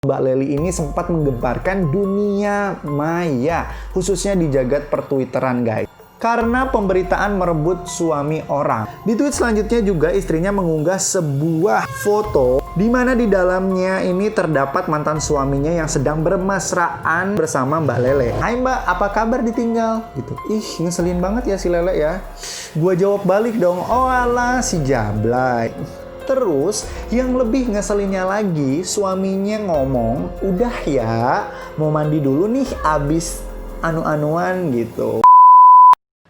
Mbak Lely ini sempat menggemparkan dunia maya, khususnya di jagat pertwitteran guys. Karena pemberitaan merebut suami orang. Di tweet selanjutnya juga istrinya mengunggah sebuah foto di mana di dalamnya ini terdapat mantan suaminya yang sedang bermesraan bersama Mbak Lele. Hai Mbak, apa kabar ditinggal? Gitu. Ih, ngeselin banget ya si Lele ya. Gua jawab balik dong, oh alah si Jablay. Terus yang lebih ngeselinnya lagi, suaminya ngomong, udah ya, mau mandi dulu nih abis anu-anuan gitu.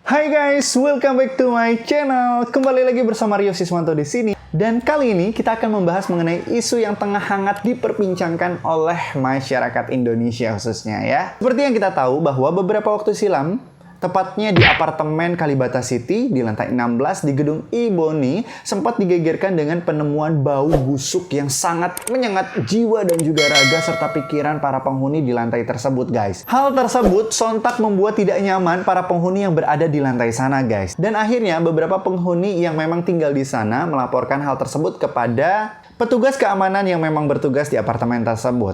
Hai guys, welcome back to my channel. Kembali lagi bersama Rio Siswanto di sini. Dan kali ini kita akan membahas mengenai isu yang tengah hangat diperbincangkan oleh masyarakat Indonesia khususnya ya. Seperti yang kita tahu bahwa beberapa waktu silam, tepatnya di apartemen Kalibata City di lantai 16 di gedung Iboni, sempat digegerkan dengan penemuan bau busuk yang sangat menyengat jiwa dan juga raga serta pikiran para penghuni di lantai tersebut guys. Hal tersebut sontak membuat tidak nyaman para penghuni yang berada di lantai sana guys. Dan akhirnya beberapa penghuni yang memang tinggal di sana melaporkan hal tersebut kepada petugas keamanan yang memang bertugas di apartemen tersebut.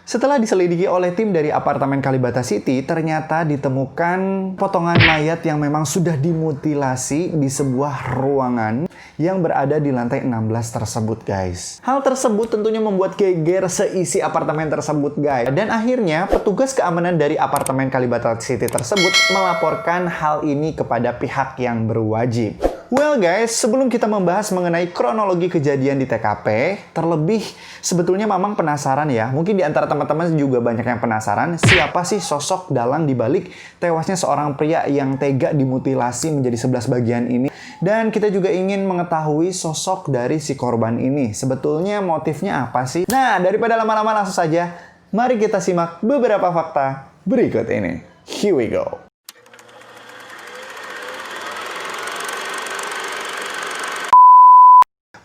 Setelah diselidiki oleh tim dari apartemen Kalibata City, ternyata ditemukan potongan mayat yang memang sudah dimutilasi di sebuah ruangan yang berada di lantai 16 tersebut, guys. Hal tersebut tentunya membuat geger seisi apartemen tersebut, guys. Dan akhirnya, petugas keamanan dari apartemen Kalibata City tersebut melaporkan hal ini kepada pihak yang berwajib. Well guys, sebelum kita membahas mengenai kronologi kejadian di TKP, terlebih sebetulnya Mamang penasaran ya, mungkin di antara teman-teman juga banyak yang penasaran, siapa sih sosok dalang dibalik tewasnya seorang pria yang tega dimutilasi menjadi 11 bagian ini. Dan kita juga ingin mengetahui sosok dari si korban ini. Sebetulnya motifnya apa sih? Nah, daripada lama-lama langsung saja, mari kita simak beberapa fakta berikut ini. Here we go.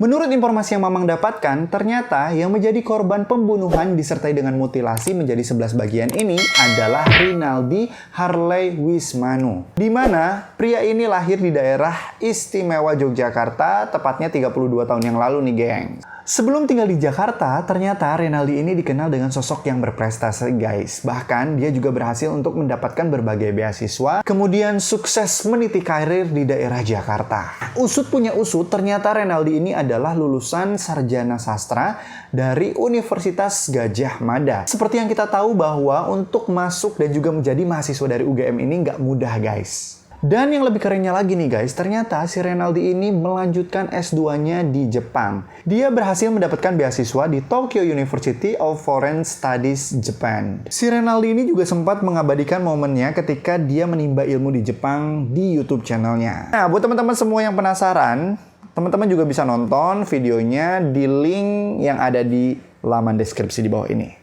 Menurut informasi yang Mamang dapatkan, ternyata yang menjadi korban pembunuhan disertai dengan mutilasi menjadi 11 bagian ini adalah Rinaldi Harley Wismanu. Di mana pria ini lahir di daerah istimewa Yogyakarta, tepatnya 32 tahun yang lalu nih geng. Sebelum tinggal di Jakarta, ternyata Rinaldi ini dikenal dengan sosok yang berprestasi guys. Bahkan dia juga berhasil untuk mendapatkan berbagai beasiswa, kemudian sukses meniti karir di daerah Jakarta. Usut punya usut, ternyata Rinaldi ini adalah lulusan sarjana sastra dari Universitas Gadjah Mada. Seperti yang kita tahu bahwa untuk masuk dan juga menjadi mahasiswa dari UGM ini nggak mudah guys. Dan yang lebih kerennya lagi nih guys, ternyata si Rinaldi ini melanjutkan S2-nya di Jepang. Dia berhasil mendapatkan beasiswa di Tokyo University of Foreign Studies, Japan. Si Rinaldi ini juga sempat mengabadikan momennya ketika dia menimba ilmu di Jepang di YouTube channelnya. Nah, buat teman-teman semua yang penasaran, teman-teman juga bisa nonton videonya di link yang ada di laman deskripsi di bawah ini.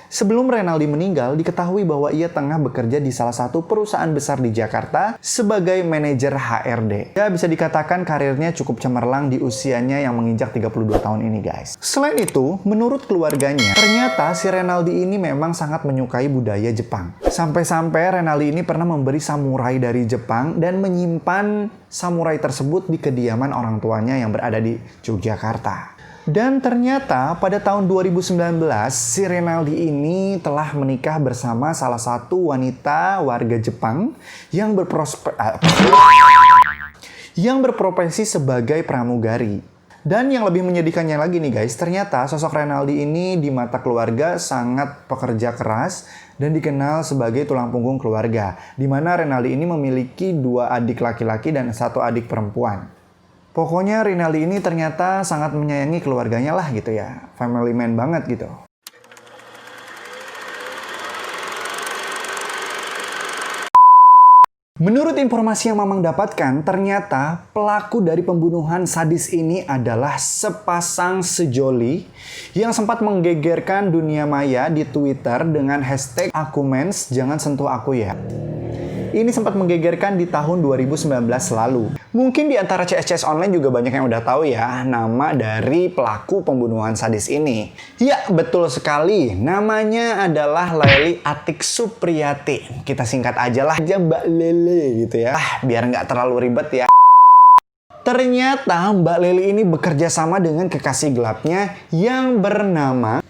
Sebelum Rinaldi meninggal, diketahui bahwa ia tengah bekerja di salah satu perusahaan besar di Jakarta sebagai manajer HRD. Dia bisa dikatakan karirnya cukup cemerlang di usianya yang menginjak 32 tahun ini guys. Selain itu, menurut keluarganya, ternyata si Rinaldi ini memang sangat menyukai budaya Jepang. Sampai-sampai Rinaldi ini pernah memberi samurai dari Jepang dan menyimpan samurai tersebut di kediaman orang tuanya yang berada di Yogyakarta. Dan ternyata pada tahun 2019, si Rinaldi ini telah menikah bersama salah satu wanita warga Jepang yang berprofesi sebagai pramugari. Dan yang lebih menyedihkannya lagi nih guys, ternyata sosok Rinaldi ini di mata keluarga sangat pekerja keras dan dikenal sebagai tulang punggung keluarga. Di mana Rinaldi ini memiliki 2 adik laki-laki dan 1 adik perempuan. Pokoknya Rinaldi ini ternyata sangat menyayangi keluarganya lah gitu ya. Family man banget gitu. Menurut informasi yang Mamang dapatkan, ternyata pelaku dari pembunuhan sadis ini adalah sepasang sejoli yang sempat menggegerkan dunia maya di Twitter dengan hashtag #akumens jangan sentuh aku ya. Ini sempat menggegerkan di tahun 2019 lalu. Mungkin di antara CS-CS online juga banyak yang udah tahu ya nama dari pelaku pembunuhan sadis ini. Ya, betul sekali. Namanya adalah Lely Atik Supriyati. Kita singkat aja lah, aja Mbak Lele gitu ya. Biar nggak terlalu ribet ya. Ternyata Mbak Lely ini bekerja sama dengan kekasih gelapnya yang bernama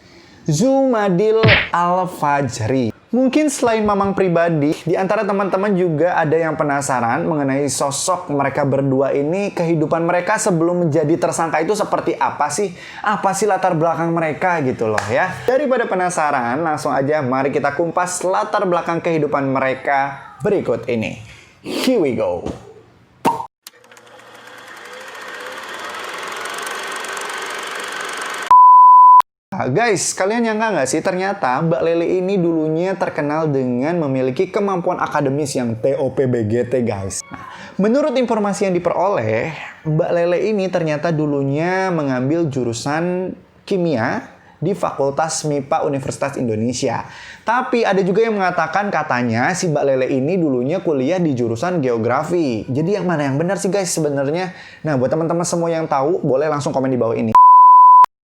Zumadil Al-Fajri. Mungkin selain Mamang pribadi, di antara teman-teman juga ada yang penasaran mengenai sosok mereka berdua ini, kehidupan mereka sebelum menjadi tersangka itu seperti apa sih? Apa sih latar belakang mereka gitu loh ya. Daripada penasaran, langsung aja mari kita kumpas latar belakang kehidupan mereka berikut ini. Here we go. Guys, kalian nyangka nggak sih ternyata Mbak Lely ini dulunya terkenal dengan memiliki kemampuan akademis yang TOP-BGT guys. Nah, menurut informasi yang diperoleh, Mbak Lely ini ternyata dulunya mengambil jurusan kimia di Fakultas MIPA Universitas Indonesia. Tapi ada juga yang mengatakan katanya si Mbak Lely ini dulunya kuliah di jurusan geografi. Jadi yang mana yang benar sih guys sebenarnya? Nah, buat teman-teman semua yang tahu, boleh langsung komen di bawah ini.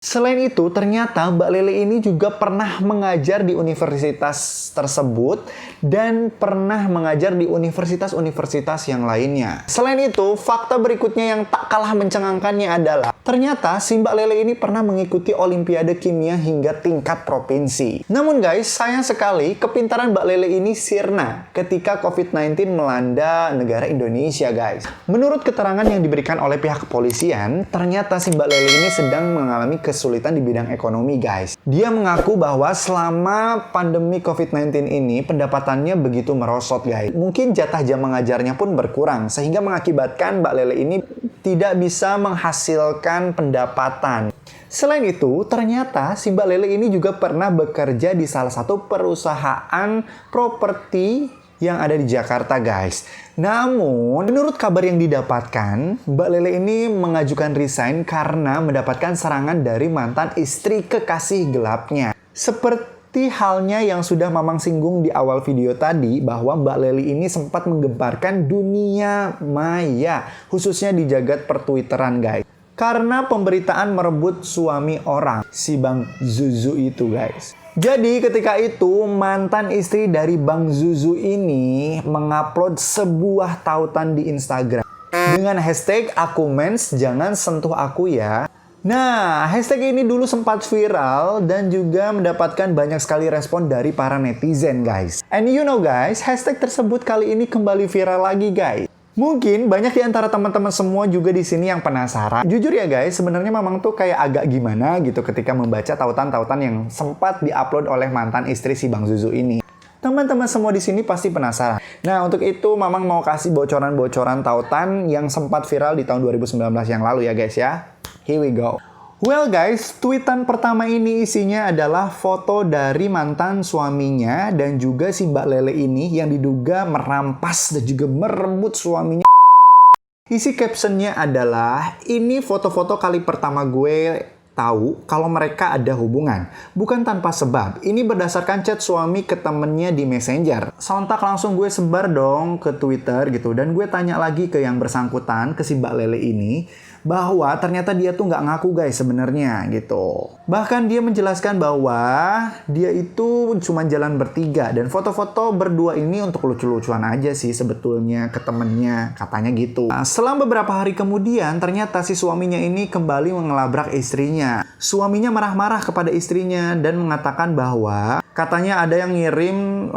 Selain itu, ternyata Mbak Lely ini juga pernah mengajar di universitas tersebut dan pernah mengajar di universitas-universitas yang lainnya. Selain itu, fakta berikutnya yang tak kalah mencengangkannya adalah ternyata si Mbak Lely ini pernah mengikuti Olimpiade Kimia hingga tingkat provinsi. Namun guys, sayang sekali kepintaran Mbak Lely ini sirna ketika COVID-19 melanda negara Indonesia guys. Menurut keterangan yang diberikan oleh pihak kepolisian, ternyata si Mbak Lely ini sedang mengalami kesulitan di bidang ekonomi guys. Dia mengaku bahwa selama pandemi COVID-19 ini pendapatannya begitu merosot guys. Mungkin jatah jam mengajarnya pun berkurang sehingga mengakibatkan Mbak Lely ini tidak bisa menghasilkan pendapatan. Selain itu, ternyata si Mbak Lely ini juga pernah bekerja di salah satu perusahaan properti yang ada di Jakarta guys. Namun, menurut kabar yang didapatkan, Mbak Lely ini mengajukan resign karena mendapatkan serangan dari mantan istri kekasih gelapnya. Seperti halnya yang sudah Mamang singgung di awal video tadi, bahwa Mbak Lely ini sempat menggemparkan dunia maya, khususnya di jagat pertwitteran guys. Karena pemberitaan merebut suami orang, si Bang Zuzu itu guys. Jadi ketika itu mantan istri dari Bang Zuzu ini mengupload sebuah tautan di Instagram dengan hashtag aku mens jangan sentuh aku ya. Nah, hashtag ini dulu sempat viral dan juga mendapatkan banyak sekali respon dari para netizen guys. And you know guys, hashtag tersebut kali ini kembali viral lagi guys. Mungkin banyak di antara teman-teman semua juga di sini yang penasaran. Jujur ya guys, sebenarnya Mamang tuh kayak agak gimana gitu ketika membaca tautan-tautan yang sempat diupload oleh mantan istri si Bang Zuzu ini. Teman-teman semua di sini pasti penasaran. Nah, untuk itu Mamang mau kasih bocoran-bocoran tautan yang sempat viral di tahun 2019 yang lalu ya guys ya. Here we go. Well guys, tweetan pertama ini isinya adalah foto dari mantan suaminya dan juga si Mbak Lely ini yang diduga merampas dan juga merebut suaminya. Isi captionnya adalah, ini foto-foto kali pertama gue tahu kalau mereka ada hubungan. Bukan tanpa sebab, ini berdasarkan chat suami ke temennya di Messenger. Sontak langsung gue sebar dong ke Twitter gitu, dan gue tanya lagi ke yang bersangkutan, ke si Mbak Lely ini, bahwa ternyata dia tuh nggak ngaku guys sebenarnya gitu. Bahkan dia menjelaskan bahwa dia itu cuma jalan bertiga dan foto-foto berdua ini untuk lucu-lucuan aja sih sebetulnya ke temennya, katanya gitu. Nah, selang beberapa hari kemudian ternyata si suaminya ini kembali mengelabrak istrinya. Suaminya marah-marah kepada istrinya dan mengatakan bahwa katanya ada yang ngirim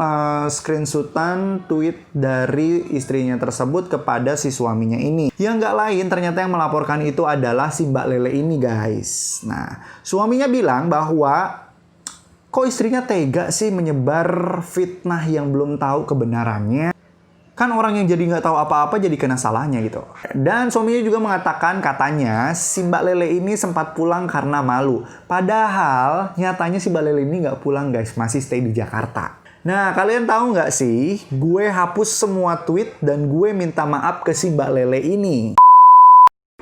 screenshotan tweet dari istrinya tersebut kepada si suaminya ini. Yang nggak lain ternyata yang melaporkan itu adalah si Mbak Lely ini guys. Nah, suaminya bilang bahwa kok istrinya tega sih menyebar fitnah yang belum tahu kebenarannya. Kan orang yang jadi nggak tahu apa-apa jadi kena salahnya gitu. Dan suaminya juga mengatakan katanya si Mbak Lely ini sempat pulang karena malu. Padahal nyatanya si Mbak Lely ini nggak pulang guys, masih stay di Jakarta. Nah, kalian tahu nggak sih, gue hapus semua tweet dan gue minta maaf ke si Mbak Lely ini.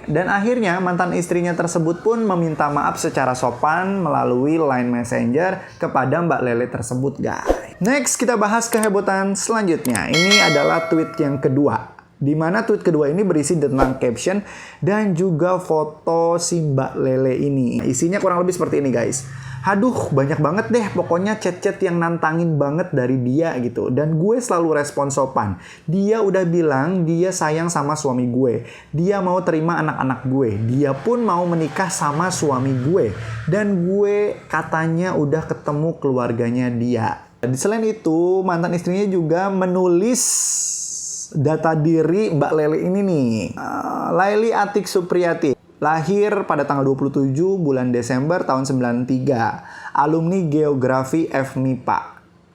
Dan akhirnya mantan istrinya tersebut pun meminta maaf secara sopan melalui Line Messenger kepada Mbak Lely tersebut guys. Next kita bahas kehebotan selanjutnya. Ini adalah tweet yang kedua. Di mana tweet kedua ini berisi tentang caption dan juga foto si Mbak Lely ini. Isinya kurang lebih seperti ini guys. Aduh, banyak banget deh pokoknya chat-chat yang nantangin banget dari dia gitu. Dan gue selalu respon sopan. Dia udah bilang dia sayang sama suami gue. Dia mau terima anak-anak gue. Dia pun mau menikah sama suami gue. Dan gue katanya udah ketemu keluarganya dia. Selain itu, mantan istrinya juga menulis data diri Mbak Lele ini nih. Laili Atik Supriyati. Lahir pada tanggal 27 bulan Desember tahun 93. Alumni Geografi FMIPA.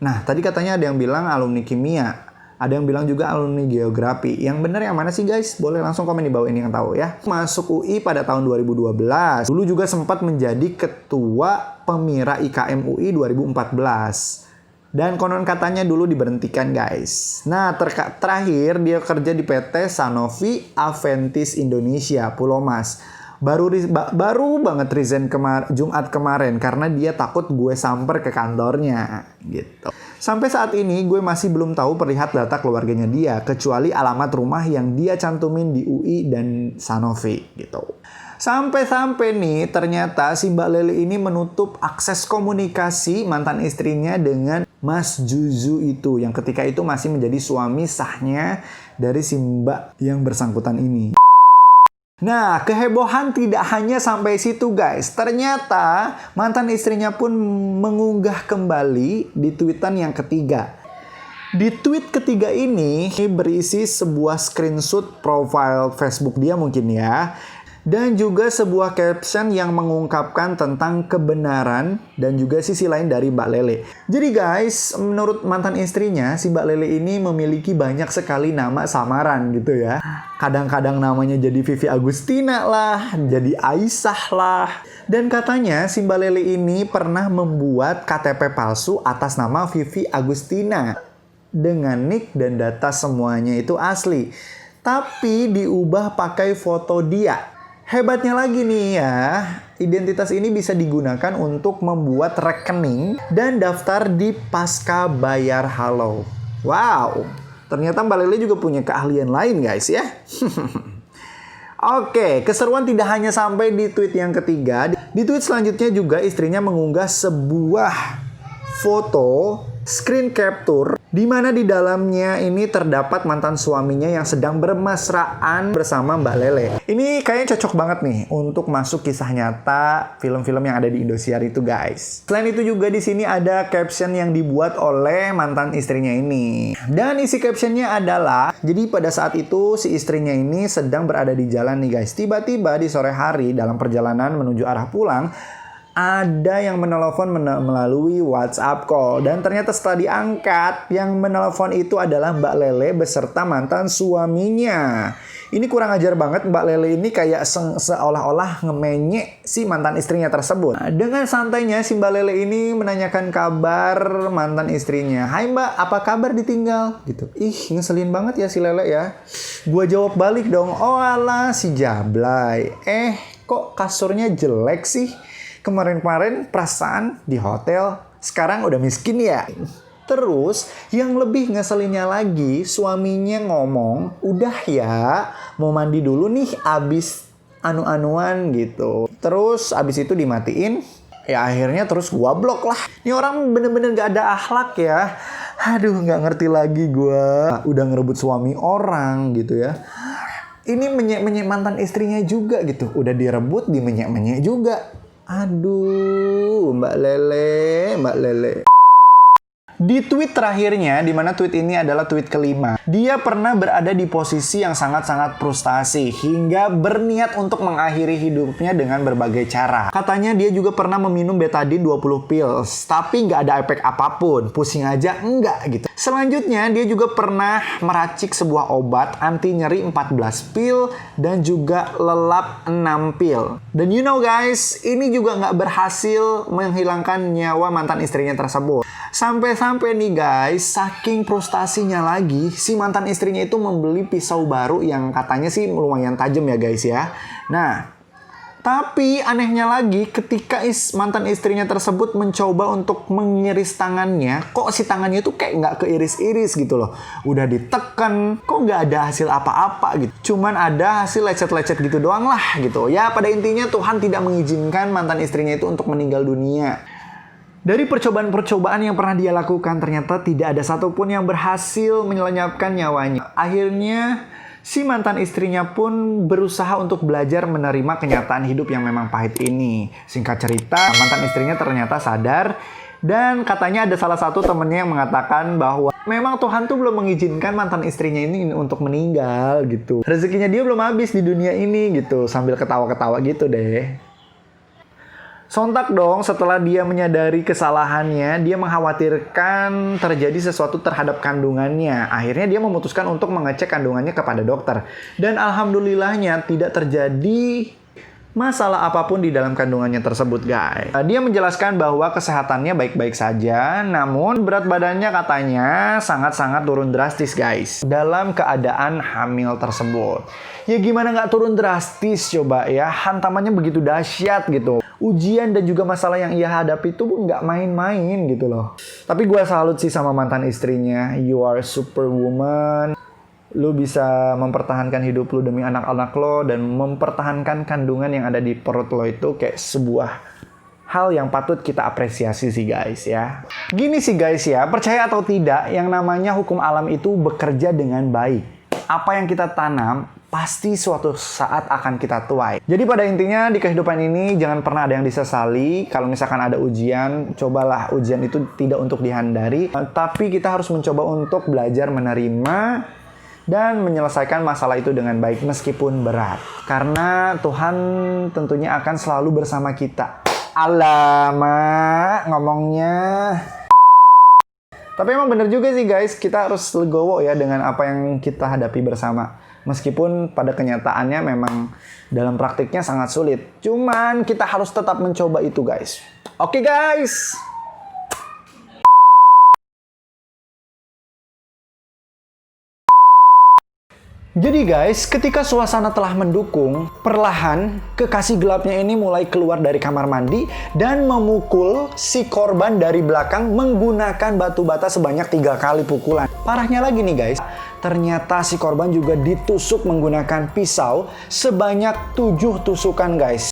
Nah, tadi katanya ada yang bilang alumni kimia. Ada yang bilang juga alumni geografi. Yang benar yang mana sih guys? Boleh langsung komen di bawah ini yang tahu ya. Masuk UI pada tahun 2012. Dulu juga sempat menjadi ketua Pemira IKM UI 2014. Dan konon katanya dulu diberhentikan guys. Nah terakhir dia kerja di PT Sanofi Aventis Indonesia Pulau Mas. Baru banget resign Jumat kemarin karena dia takut gue samper ke kantornya gitu. Sampai saat ini gue masih belum tahu perlihat data keluarganya dia kecuali alamat rumah yang dia cantumin di UI dan Sanofi gitu. Sampai-sampai nih ternyata si Mbak Lele ini menutup akses komunikasi mantan istrinya dengan Mas Juzu itu yang ketika itu masih menjadi suami sahnya dari si Mbak yang bersangkutan ini. Nah, kehebohan tidak hanya sampai situ guys. Ternyata mantan istrinya pun mengunggah kembali di tweetan yang ketiga. Di tweet ketiga ini berisi sebuah screenshot profile Facebook dia mungkin ya. Dan juga sebuah caption yang mengungkapkan tentang kebenaran dan juga sisi lain dari Mbak Lele. Jadi guys, menurut mantan istrinya, si Mbak Lele ini memiliki banyak sekali nama samaran gitu ya. Kadang-kadang namanya jadi Vivi Agustina lah, jadi Aisyah lah. Dan katanya si Mbak Lele ini pernah membuat KTP palsu atas nama Vivi Agustina. Dengan nick dan data semuanya itu asli. Tapi diubah pakai foto dia. Hebatnya lagi nih ya, identitas ini bisa digunakan untuk membuat rekening dan daftar di Pasca Bayar Halo. Wow, ternyata Mbak Lele juga punya keahlian lain guys ya. Oke, keseruan tidak hanya sampai di tweet yang ketiga. Di tweet selanjutnya juga istrinya mengunggah sebuah foto screen capture di mana di dalamnya ini terdapat mantan suaminya yang sedang bermesraan bersama Mbak Lele. Ini kayaknya cocok banget nih untuk masuk kisah nyata film-film yang ada di Indosiar itu guys. Selain itu juga di sini ada caption yang dibuat oleh mantan istrinya ini. Dan isi captionnya adalah, jadi pada saat itu si istrinya ini sedang berada di jalan nih guys. Tiba-tiba di sore hari dalam perjalanan menuju arah pulang, ada yang menelpon melalui WhatsApp call. Dan ternyata setelah diangkat, yang menelpon itu adalah Mbak Lele beserta mantan suaminya. Ini kurang ajar banget, Mbak Lele ini kayak seolah-olah ngemenyek si mantan istrinya tersebut. Nah, dengan santainya si Mbak Lele ini menanyakan kabar mantan istrinya. Hai Mbak, apa kabar ditinggal? Gitu. Ih, ngeselin banget ya si Lele ya. Gua jawab balik dong, oh alah si Jablay. Kok kasurnya jelek sih? Kemarin-kemarin perasaan di hotel, sekarang udah miskin ya. Terus yang lebih ngeselinnya lagi, suaminya ngomong, udah ya mau mandi dulu nih abis anu-anuan gitu. Terus abis itu dimatiin, ya akhirnya terus gua blok lah. Ini orang bener-bener gak ada akhlak ya. Aduh gak ngerti lagi gua. Udah ngerebut suami orang gitu ya. Ini menyek-menyek mantan istrinya juga gitu. Udah direbut, dimenyek-menyek juga. Aduh, Mbak Lele. Di tweet terakhirnya, di mana tweet ini adalah tweet kelima, dia pernah berada di posisi yang sangat-sangat frustasi hingga berniat untuk mengakhiri hidupnya dengan berbagai cara. Katanya dia juga pernah meminum betadine 20 pills, tapi nggak ada efek apapun, pusing aja enggak gitu. Selanjutnya, dia juga pernah meracik sebuah obat anti nyeri 14 pil dan juga lelap 6 pil. Dan you know guys, ini juga nggak berhasil menghilangkan nyawa mantan istrinya tersebut. Sampai-sampai nih guys, saking frustasinya lagi, si mantan istrinya itu membeli pisau baru yang katanya sih lumayan tajam ya guys ya. Nah, tapi anehnya lagi ketika mantan istrinya tersebut mencoba untuk mengiris tangannya, kok si tangannya itu kayak nggak keiris-iris gitu loh. Udah ditekan, kok nggak ada hasil apa-apa gitu. Cuman ada hasil lecet-lecet gitu doang lah gitu. Ya pada intinya Tuhan tidak mengizinkan mantan istrinya itu untuk meninggal dunia. Dari percobaan-percobaan yang pernah dia lakukan, ternyata tidak ada satupun yang berhasil menyelamatkan nyawanya. Akhirnya, si mantan istrinya pun berusaha untuk belajar menerima kenyataan hidup yang memang pahit ini. Singkat cerita, mantan istrinya ternyata sadar dan katanya ada salah satu temennya yang mengatakan bahwa memang Tuhan tuh belum mengizinkan mantan istrinya ini untuk meninggal gitu. Rezekinya dia belum habis di dunia ini gitu, sambil ketawa-ketawa gitu deh. Sontak dong setelah dia menyadari kesalahannya, dia mengkhawatirkan terjadi sesuatu terhadap kandungannya. Akhirnya dia memutuskan untuk mengecek kandungannya kepada dokter. Dan alhamdulillahnya tidak terjadi masalah apapun di dalam kandungannya tersebut, guys. Dia menjelaskan bahwa kesehatannya baik-baik saja, namun berat badannya katanya sangat-sangat turun drastis, guys, dalam keadaan hamil tersebut. Ya gimana nggak turun drastis coba ya, hantamannya begitu dahsyat gitu. Ujian dan juga masalah yang ia hadapi itu nggak main-main gitu loh. Tapi gue salut sih sama mantan istrinya. You are superwoman. Lu bisa mempertahankan hidup lu demi anak-anak lo dan mempertahankan kandungan yang ada di perut lo itu kayak sebuah hal yang patut kita apresiasi sih guys ya. Gini sih guys ya, percaya atau tidak, yang namanya hukum alam itu bekerja dengan baik. Apa yang kita tanam pasti suatu saat akan kita tuai. Jadi pada intinya di kehidupan ini jangan pernah ada yang disesali. Kalau misalkan ada ujian, cobalah ujian itu tidak untuk dihindari, tapi kita harus mencoba untuk belajar menerima dan menyelesaikan masalah itu dengan baik meskipun berat. Karena Tuhan tentunya akan selalu bersama kita. Alamak ngomongnya. Tapi emang bener juga sih guys, kita harus legowo ya dengan apa yang kita hadapi bersama. Meskipun pada kenyataannya memang dalam praktiknya sangat sulit. Cuman kita harus tetap mencoba itu guys. Oke guys. Jadi guys, ketika suasana telah mendukung, perlahan kekasih gelapnya ini mulai keluar dari kamar mandi dan memukul si korban dari belakang menggunakan batu bata sebanyak 3 kali pukulan. Parahnya lagi nih guys, ternyata si korban juga ditusuk menggunakan pisau sebanyak 7 tusukan guys.